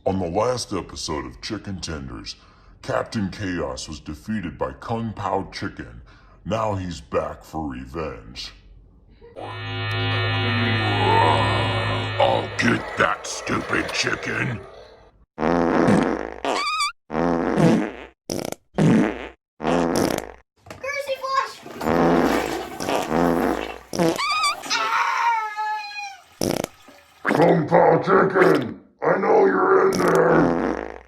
On the last episode of Chicken Tenders, Captain Chaos was defeated by Kung Pao Chicken. Now he's back for revenge. I'll get that stupid chicken. Greasy Flush! Kung Pao Chicken! I know you're in there!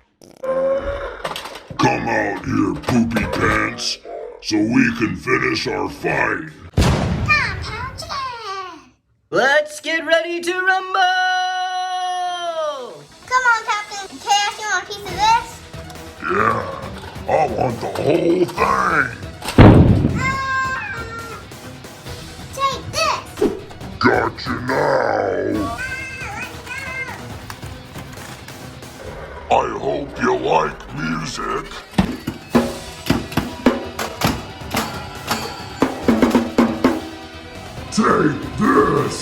Come out here, poopy pants, so we can finish our fight. Kung Pao Chicken! Let's get ready to rumble! Come on, Captain Chaos, you want a piece of this? Yeah, I want the whole thing. Take this! Gotcha now. I hope you like music. Take this.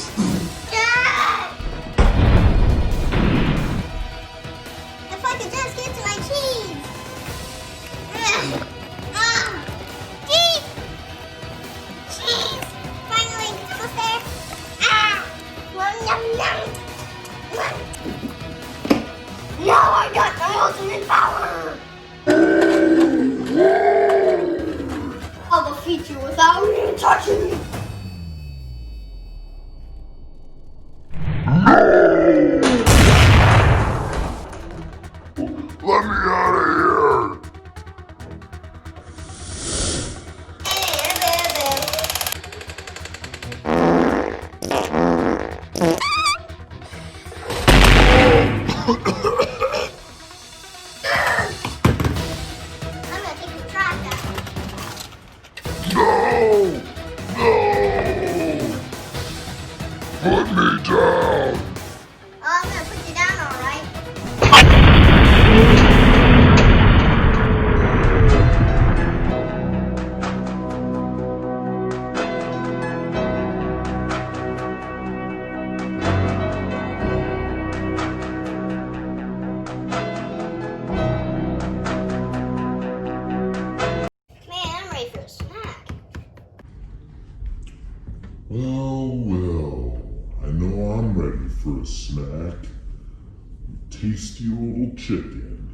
If I could just get to my cheese! Cheese! Cheese! Finally, it's almost there. Yum, yum. Now I got the ultimate power! I'll defeat you without even touching you! Let me out of here. I'm gonna take the trash out. No. No. Put me down. Oh, I'm gonna put you down, alright? Man, I'm ready for a snack. Well, I know I'm ready for a snack. Tasty little chicken.